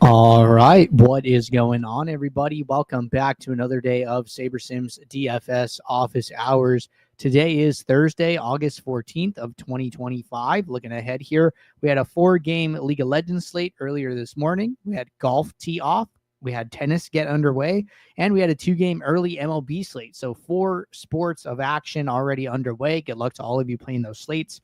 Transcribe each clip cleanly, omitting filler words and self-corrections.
All right, what is going on, everybody? Welcome back to another day of SaberSim's DFS office hours. Today is Thursday, August 14th of 2025. Looking ahead here, we had a 4-game League of Legends slate earlier this morning. We had golf tee off, we had tennis get underway, and we had a 2-game early MLB slate. So 4 sports of action already underway. Good luck to all of you playing those slates.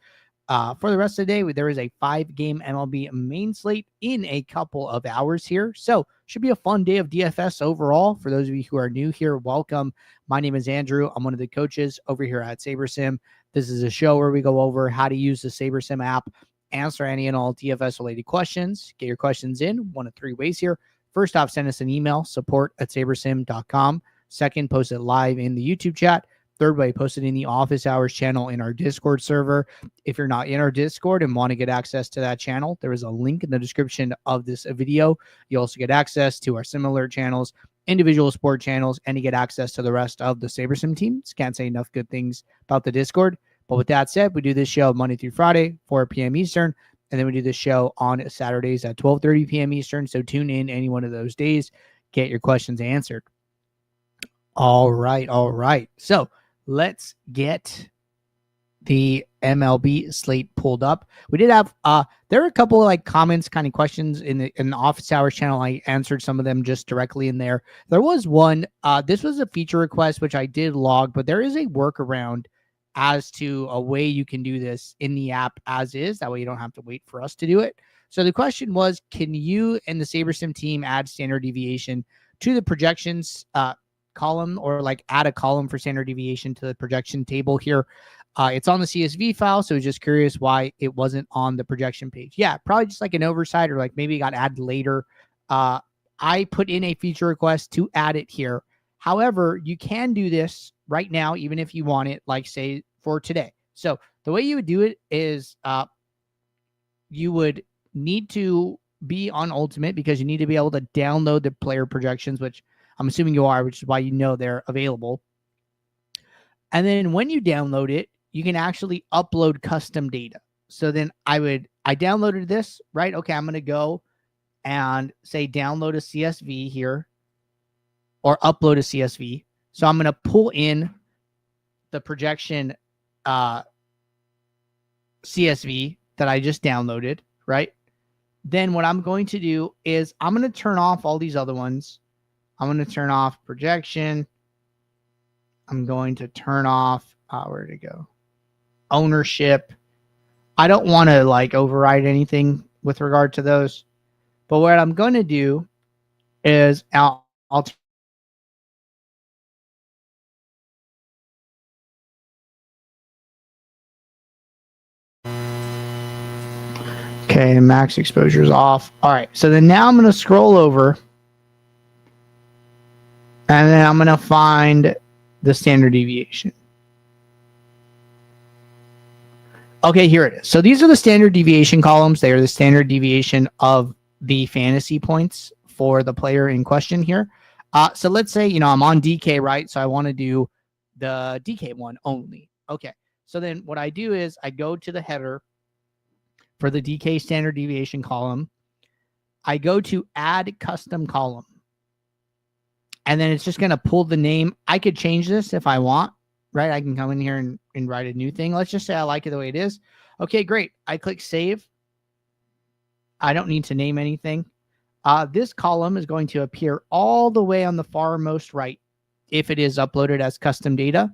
For the rest of the day, there is a 5-game MLB main slate in a couple of hours here. So should be a fun day of DFS overall. For those of you who are new here, welcome. My name is Andrew. I'm one of the coaches over here at SaberSim. This is a show where we go over how to use the SaberSim app, answer any and all DFS related questions. Get your questions in one of 3 ways here. First off, send us an email, support@sabersim.com. Second, post it live in the YouTube chat. Third way, post it in the office hours channel in our Discord server. If you're not in our Discord and want to get access to that channel, there is a link in the description of this video. You also get access to our similar channels, individual sport channels, and you get access to the rest of the SaberSim team. Just can't say enough good things about the Discord. But with that said, we do this show Monday through Friday, 4 p.m. Eastern, and then we do this show on Saturdays at 12:30 p.m. Eastern. So tune in any one of those days, get your questions answered. All right. So let's get the MLB slate pulled up. We did have there are a couple of like comments, kind of questions in the office hours channel. I answered some of them just directly in there. There was one, this was a feature request which I did log, but there is a workaround as to a way you can do this in the app as is. That way you don't have to wait for us to do it. So the question was, can you and the SaberSim team add standard deviation to the projections column, or like add a column for standard deviation to the projection table here? It's on the CSV file, so I was just curious why it wasn't on the projection page. Yeah, probably just like an oversight, or like maybe it got added later. I put in a feature request to add it here. However, you can do this right now, even if you want it, like say for today. So the way you would do it is you would need to be on Ultimate, because you need to be able to download the player projections, which I'm assuming you are, which is why you know they're available. And then when you download it, you can actually upload custom data. So then I downloaded this, right? Okay, I'm going to go and say download a CSV here, or upload a CSV. So I'm going to pull in the projection CSV that I just downloaded, right? Then what I'm going to do is I'm going to turn off all these other ones. I'm going to turn off projection. I'm going to turn off, where'd it go? Ownership. I don't want to like override anything with regard to those. But what I'm going to do is I'll okay, max exposure is off. All right, so then now I'm going to scroll over, and then I'm going to find the standard deviation. Okay, here it is. So these are the standard deviation columns. They are the standard deviation of the fantasy points for the player in question here. So let's say, I'm on DK, right? So I want to do the DK one only. Okay, so then what I do is I go to the header for the DK standard deviation column. I go to add custom column. And then it's just going to pull the name. I could change this if I want, right? I can come in here and write a new thing. Let's just say I like it the way it is. Okay, great. I click save. I don't need to name anything. This column is going to appear all the way on the farmost right if it is uploaded as custom data.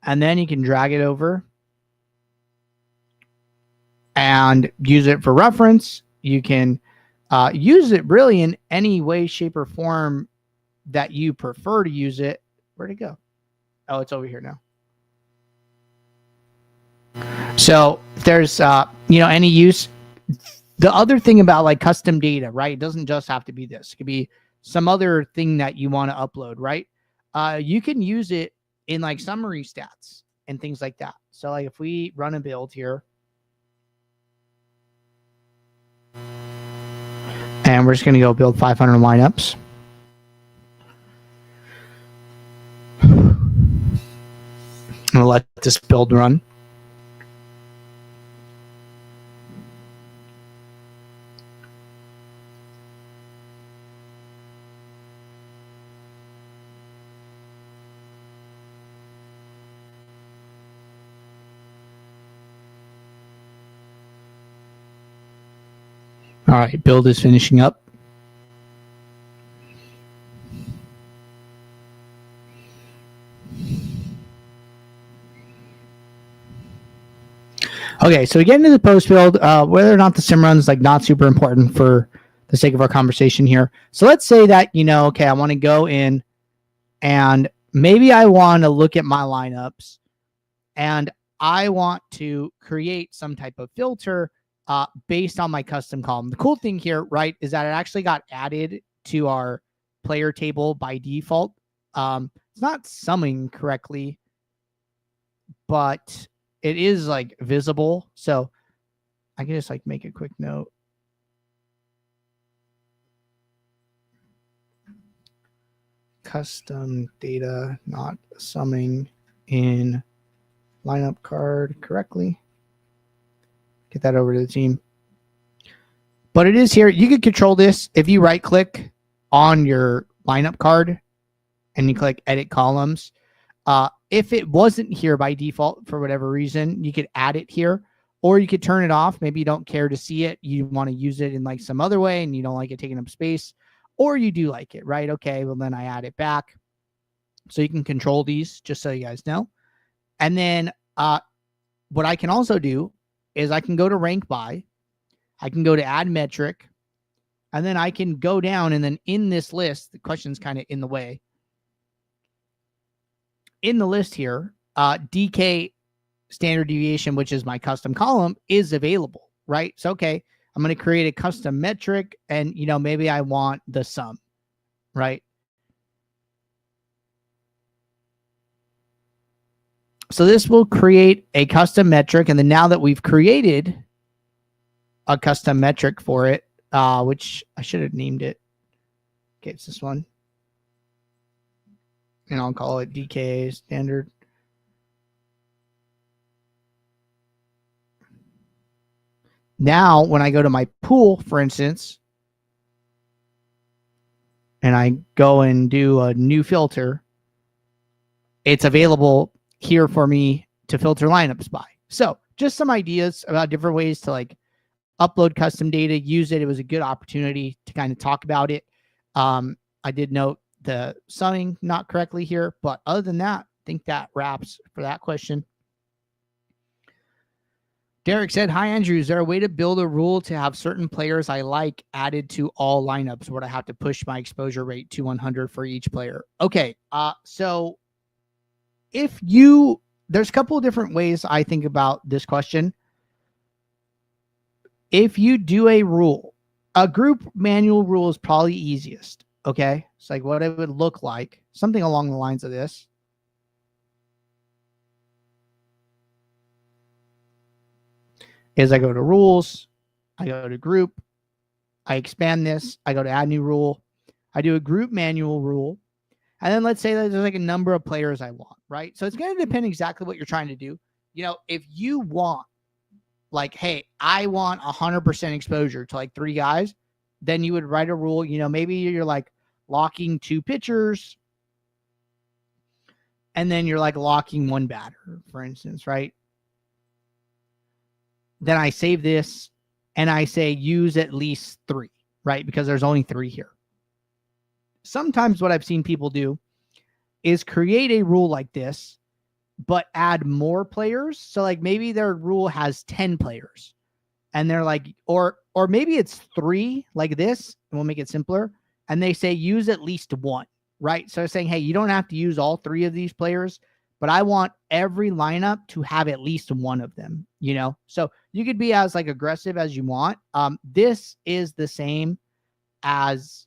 And then you can drag it over and use it for reference. You can use it really in any way, shape, or form that you prefer to use it. Where'd it go? Oh, it's over here now. So if there's any use. The other thing about like custom data, right? It doesn't just have to be this. It could be some other thing that you want to upload, right? You can use it in like summary stats and things like that. So like if we run a build here, and we're just going to go build 500 lineups. I'm going to let this build run. All right, build is finishing up. Okay, so we get into the post build. Whether or not the sim run's like not super important for the sake of our conversation here. So let's say that, okay, I want to go in and maybe I want to look at my lineups and I want to create some type of filter based on my custom column. The cool thing here, right, is that it actually got added to our player table by default. It's not summing correctly, but it is like visible. So I can just like make a quick note. Custom data not summing in lineup card correctly. Get that over to the team. But it is here. You can control this if you right click on your lineup card and you click edit columns. If it wasn't here by default for whatever reason, you could add it here, or you could turn it off. Maybe you don't care to see it. You want to use it in like some other way and you don't like it taking up space, or you do like it, right? Okay, well then I add it back. So you can control these just so you guys know. And then what I can also do is I can go to rank by, I can go to add metric, and then I can go down and then in this list, the question's kind of in the way. In the list here, DK standard deviation, which is my custom column, is available, right? So, okay, I'm going to create a custom metric and, maybe I want the sum, right? So this will create a custom metric. And then now that we've created a custom metric for it, which I should have named it. Okay, it's this one. And I'll call it DK standard. Now, when I go to my pool, for instance, and I go and do a new filter, it's available here for me to filter lineups by. So just some ideas about different ways to like upload custom data, use it. It was a good opportunity to kind of talk about it. I did note the summing not correctly here, but other than that, I think that wraps for that question. Derek said, hi, Andrew. Is there a way to build a rule to have certain players I like added to all lineups? Would I have to push my exposure rate to 100 for each player? Okay. So there's a couple of different ways I think about this question. If you do a rule, a group manual rule is probably easiest. Okay. It's like what it would look like, something along the lines of this. Is I go to rules, I go to group, I expand this, I go to add new rule, I do a group manual rule, and then let's say that there's like a number of players I want, right? So it's going to depend exactly what you're trying to do. If you want, like, hey, I want 100% exposure to like 3 guys, then you would write a rule. Maybe you're like locking 2 pitchers, and then you're like locking 1 batter, for instance, right? Then I save this and I say use at least 3, right? Because there's only 3 here. Sometimes what I've seen people do is create a rule like this, but add more players. So like maybe their rule has 10 players and they're like, or maybe it's 3 like this, and we'll make it simpler. And they say use at least 1, right? So saying, hey, you don't have to use all 3 of these players, but I want every lineup to have at least 1 of them, So you could be as like aggressive as you want. This is the same as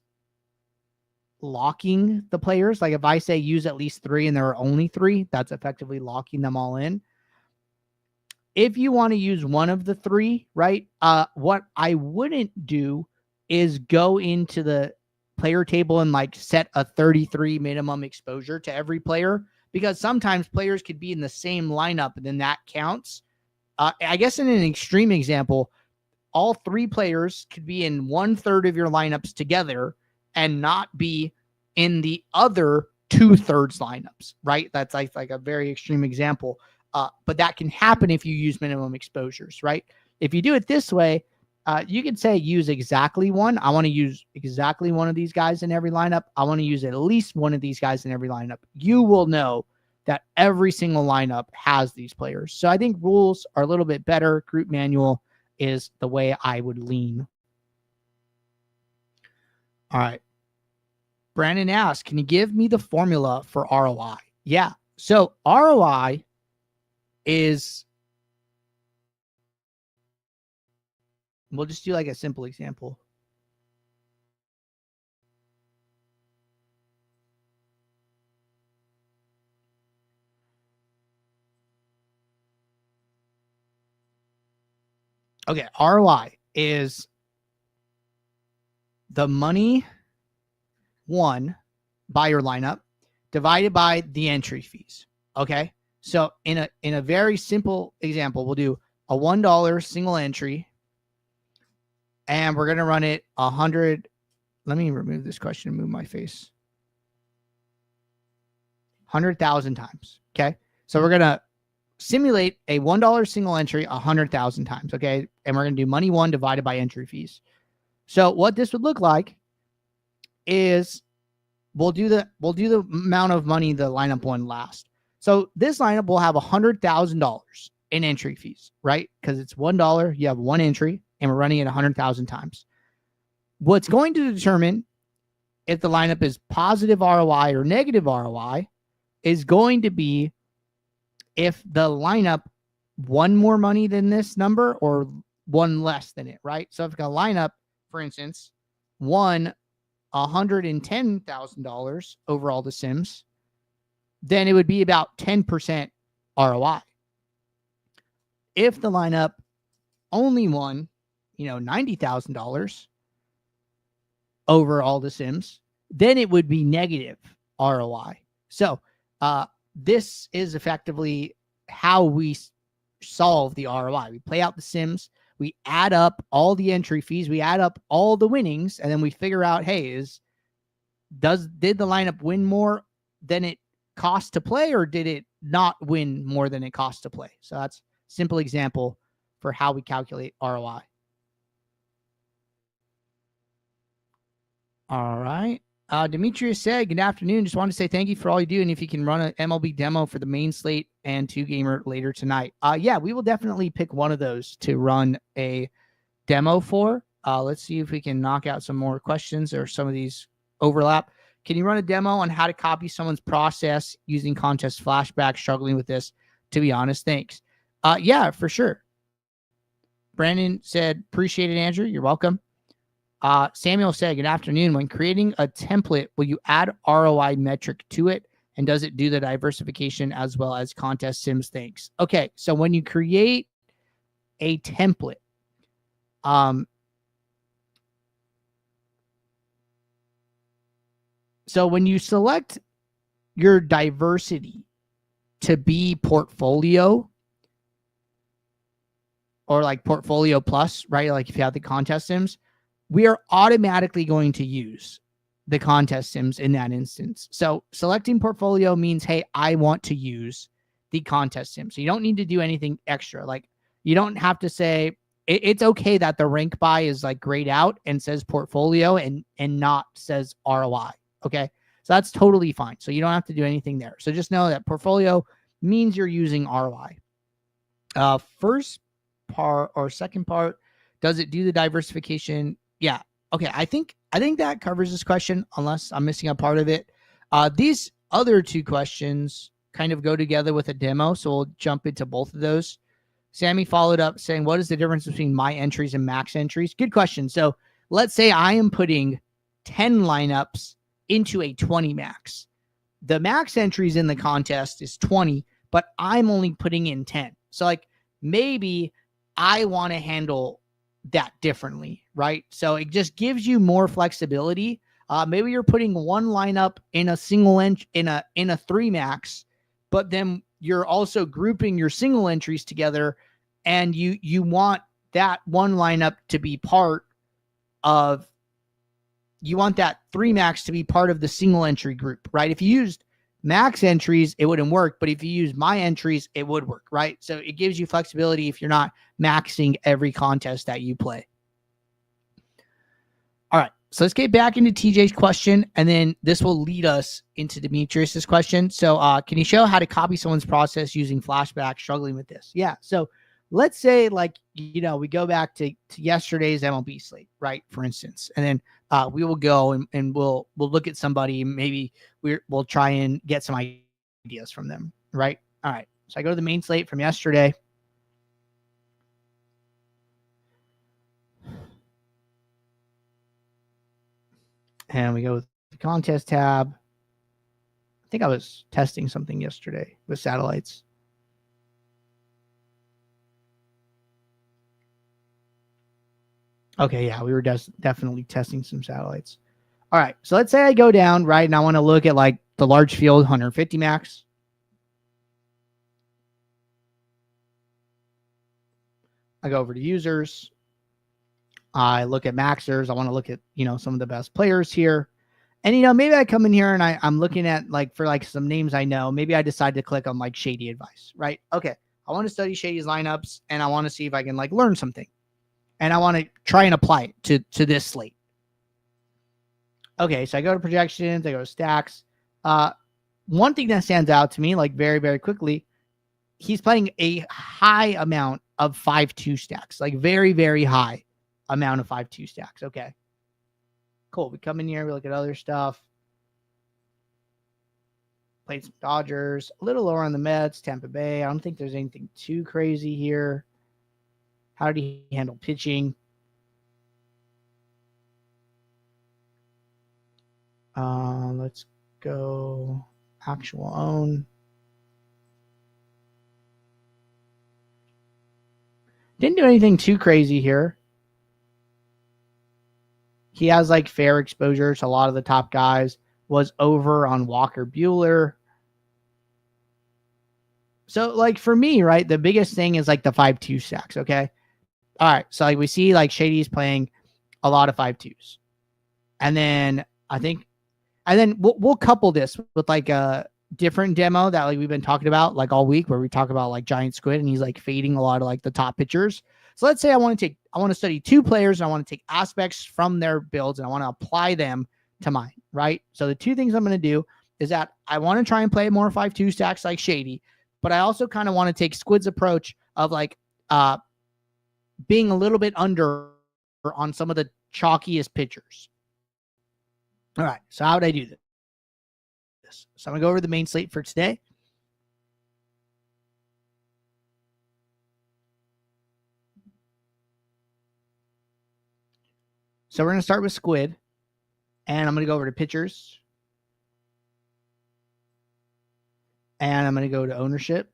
locking the players. Like if I say use at least 3 and there are only 3, that's effectively locking them all in. If you want to use one of the 3, right? What I wouldn't do is go into the player table and like set a 33 minimum exposure to every player, because sometimes players could be in the same lineup and then that counts. I guess in an extreme example, all 3 players could be in 1/3 of your lineups together and not be in the other 2/3 lineups, right? That's like a very extreme example. But that can happen if you use minimum exposures, right? If you do it this way, You could say use exactly one. I want to use exactly one of these guys in every lineup. I want to use at least one of these guys in every lineup. You will know that every single lineup has these players. So I think rules are a little bit better. Group manual is the way I would lean. All right. Brandon asks, can you give me the formula for ROI? Yeah. So ROI is, we'll just do like a simple example. Okay, ROI is the money won by your lineup divided by the entry fees. Okay, so in a very simple example, we'll do a $1 single entry, and we're gonna run it 100. Let me remove this question and move my face. 100,000 times. Okay, so we're gonna simulate a $1 single entry 100,000 times. Okay, and we're gonna do money won divided by entry fees. So what this would look like is we'll do the amount of money the lineup won last. So this lineup will have $100,000 in entry fees, right? Because it's $1, you have one entry, and we're running it 100,000 times. What's going to determine if the lineup is positive ROI or negative ROI is going to be if the lineup won more money than this number or won less than it, right? So if a lineup, for instance, won $110,000 over all the sims, then it would be about 10% ROI. If the lineup only won, $90,000 over all the sims, then it would be negative ROI. So this is effectively how we solve the ROI. We play out the sims, we add up all the entry fees, we add up all the winnings, and then we figure out, hey, did the lineup win more than it cost to play, or did it not win more than it cost to play? So that's a simple example for how we calculate ROI. All right. Demetrius said, good afternoon. Just wanted to say thank you for all you do. And if you can run an MLB demo for the main slate and 2-gamer later tonight. Yeah, we will definitely pick one of those to run a demo for. Let's see if we can knock out some more questions or some of these overlap. Can you run a demo on how to copy someone's process using contest flashback? Struggling with this, to be honest. Thanks. Yeah, for sure. Brandon said, appreciate it, Andrew. You're welcome. Samuel said, good afternoon. When creating a template, will you add ROI metric to it? And does it do the diversification as well as contest sims? Thanks. Okay, so when you create a template, so when you select your diversity to be portfolio or like portfolio plus, right? Like if you have the contest sims, we are automatically going to use the contest sims in that instance. So selecting portfolio means, hey, I want to use the contest sim. So you don't need to do anything extra. Like you don't have to say, it's okay that the rank by is like grayed out and says portfolio and not says ROI. Okay. So that's totally fine. So you don't have to do anything there. So just know that portfolio means you're using ROI. First part or second part, does it do the diversification? Yeah. Okay. I think that covers this question, unless I'm missing a part of it. These other two questions kind of go together with a demo. So we'll jump into both of those. Sammy followed up saying, what is the difference between my entries and max entries? Good question. So let's say I am putting 10 lineups into a 20 max. The max entries in the contest is 20, but I'm only putting in 10. So like maybe I want to handle that differently, right? So it just gives you more flexibility. Maybe you're putting one lineup in a single in a 3 max, but then you're also grouping your single entries together, and you want that one lineup to be part of, you want that 3 max to be part of the single entry group, right? If you used max entries, it wouldn't work, but if you use my entries, it would work, right? So it gives you flexibility if you're not maxing every contest that you play. All right. So let's get back into TJ's question, and then this will lead us into Demetrius's question. So can you show how to copy someone's process using flashback, struggling with this? Yeah. So let's say, like, we go back to yesterday's MLB slate, right? For instance, and then we will go and we'll look at somebody. Maybe we'll try and get some ideas from them, right? All right. So I go to the main slate from yesterday. And we go with the contest tab. I think I was testing something yesterday with satellites. Okay, yeah, we were definitely testing some satellites. All right, so let's say I go down, right, and I want to look at like the large field 150 max. I go over to users. I look at maxers. I want to look at, some of the best players here. And, maybe I come in here and I'm looking at for some names I know. Maybe I decide to click on Shady advice, right? Okay. I want to study Shady's lineups and I want to see if I can learn something. And I want to try and apply it to this slate. Okay. So I go to projections. I go to stacks. One thing that stands out to me, very, very quickly, he's playing a high amount of 5-2 stacks, very, very high amount of 5-2 stacks. Okay. Cool. We come in here, we look at other stuff. Played some Dodgers, a little lower on the Mets, Tampa Bay. I don't think there's anything too crazy here. How did he handle pitching? Let's go actual own. Didn't do anything too crazy here. He has fair exposure to a lot of the top guys. Was over on Walker Buehler. So for me, right, the biggest thing is the 5-2 stacks. Okay. All right. So we see Shady's playing a lot of 5-2s. And then we'll couple this with a different demo that we've been talking about all week, where we talk about giant squid and he's fading a lot of the top pitchers. So let's say I want to study two players and I want to take aspects from their builds and I want to apply them to mine, right? So the two things I'm going to do is that I want to try and play more 5-2 stacks like Shady, but I also kind of want to take Squid's approach of being a little bit under on some of the chalkiest pitchers. All right. So how would I do this? So I'm going to go over the main slate for today. So we're going to start with Squid, and I'm going to go over to pitchers, and I'm going to go to ownership.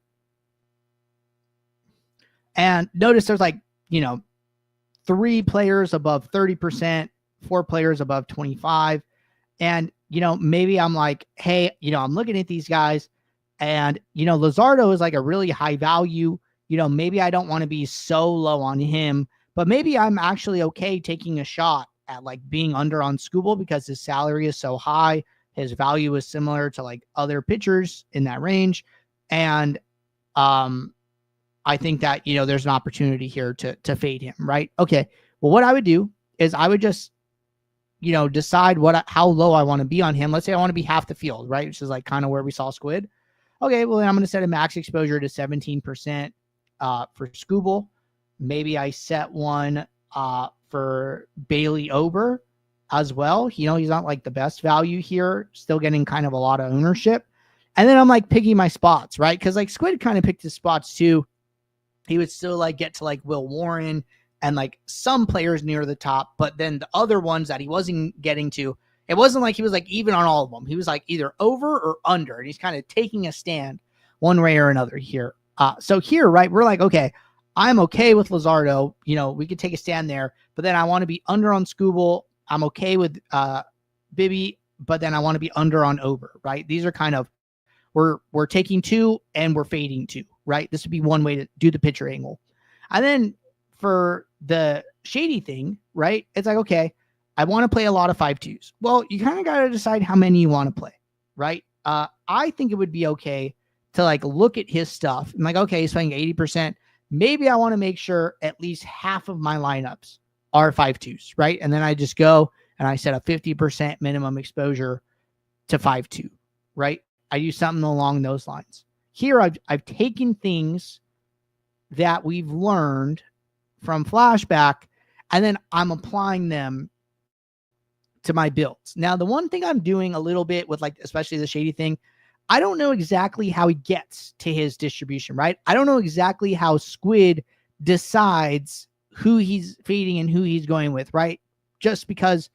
And notice there's 3 players above 30%, 4 players above 25. And, maybe I'm hey, I'm looking at these guys and, Luzardo is a really high value. Maybe I don't want to be so low on him, but maybe I'm actually okay taking a shot at being under on Skubal because his salary is so high. His value is similar to other pitchers in that range. And I think that, there's an opportunity here to fade him, right? Okay. Well, what I would do is I would just, decide how low I want to be on him. Let's say I want to be half the field, right? Which is kind of where we saw Squid. Okay. Well, then I'm going to set a max exposure to 17% for Skubal. Maybe I set one for Bailey Ober as well. He's not the best value here, still getting kind of a lot of ownership. And then I'm picking my spots, right? Because Squid kind of picked his spots too. He would still get to Will Warren and some players near the top, but then the other ones that he wasn't getting to, it wasn't he was even on all of them. He was either over or under, and he's kind of taking a stand one way or another here. So here, right, we're okay, I'm okay with Luzardo. We could take a stand there, but then I want to be under on Skubal. I'm okay with Bibby, but then I want to be under on Ober, right? These are kind of, we're taking 2 and we're fading 2, right? This would be one way to do the pitcher angle. And then for the Shady thing, right, it's okay, I want to play a lot of 5-2s. Well, you kind of got to decide how many you want to play, right? I think it would be okay to look at his stuff. I'm okay, he's playing 80%. Maybe I want to make sure at least half of my lineups are 5-2s, right? And then I just go and I set a 50% minimum exposure to 5-2, right? I use something along those lines. Here, I've taken things that we've learned from flashback, and then I'm applying them to my builds. Now, the one thing I'm doing a little bit with, like, especially the shady thing, I don't know exactly how he gets to his distribution, right? I don't know exactly how Squid decides who he's feeding and who he's going with, right? Just because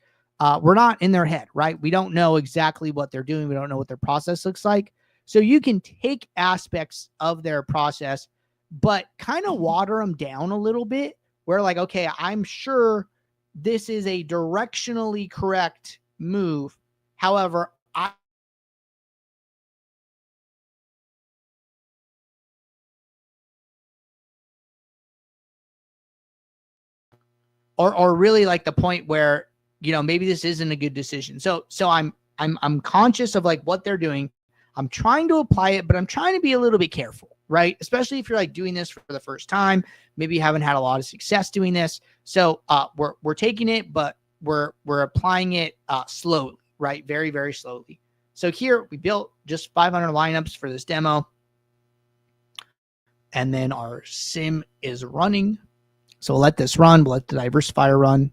we're not in their head, right? We don't know exactly what they're doing. We don't know what their process looks like. So you can take aspects of their process, but kind of water them down a little bit, where, like, okay, I'm sure this is a directionally correct move. However, or really like the point where, maybe this isn't a good decision. So I'm conscious of like what they're doing. I'm trying to apply it, but I'm trying to be a little bit careful, right? Especially if you're like doing this for the first time, maybe you haven't had a lot of success doing this. So we're taking it, but we're applying it slowly, right? Very, very slowly. So here we built just 500 lineups for this demo. And then our sim is running. So we'll let this run. We'll let the diversifier run.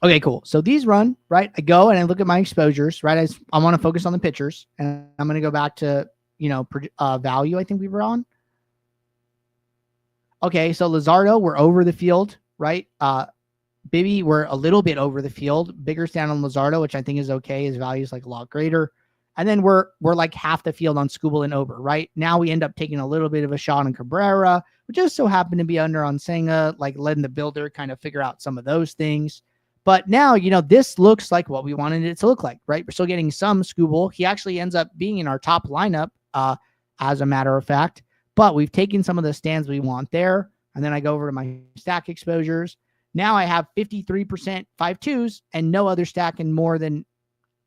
Okay, cool. So these run, right? I go and I look at my exposures, right? I want to focus on the pitchers, and I'm going to go back to, value I think we were on. Okay, so Luzardo, we're over the field, right? Bibby, we're a little bit over the field. Bigger stand on Luzardo, which I think is okay. His value is like a lot greater. And then we're like half the field on Skubal and Ober, right? Now we end up taking a little bit of a shot on Cabrera, which just so happened to be under on Senga, like letting the builder kind of figure out some of those things. But now, this looks like what we wanted it to look like, right? We're still getting some Skubal. He actually ends up being in our top lineup, as a matter of fact. But we've taken some of the stands we want there. And then I go over to my stack exposures. Now I have 53% 5-2s and no other stack in more than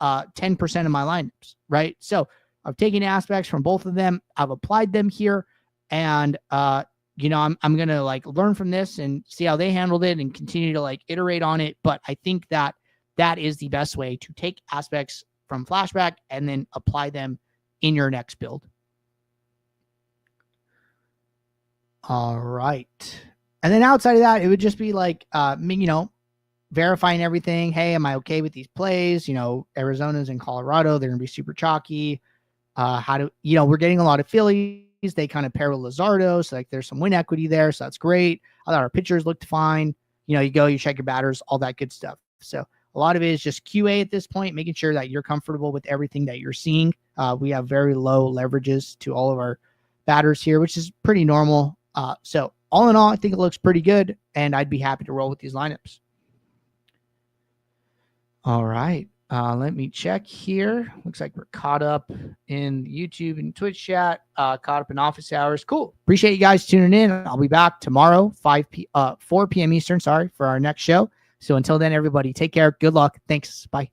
10% of my lineups, right? So I've taken aspects from both of them. I've applied them here. And, I'm going to like learn from this and see how they handled it and continue to like iterate on it. But I think that is the best way to take aspects from flashback and then apply them in your next build. All right. And then outside of that, it would just be like, verifying everything. Hey, am I okay with these plays? Arizona's and Colorado, they're going to be super chalky. We're getting a lot of Phillies. They kind of pair with Luzardo. So like there's some win equity there. So that's great. I thought our pitchers looked fine. You go, you check your batters, all that good stuff. So a lot of it is just QA at this point, making sure that you're comfortable with everything that you're seeing. We have very low leverages to all of our batters here, which is pretty normal. So all in all, I think it looks pretty good, and I'd be happy to roll with these lineups. All right. Let me check here. Looks like we're caught up in YouTube and Twitch chat, caught up in office hours. Cool. Appreciate you guys tuning in. I'll be back tomorrow, 4 p.m. Eastern, for our next show. So until then, everybody, take care. Good luck. Thanks. Bye.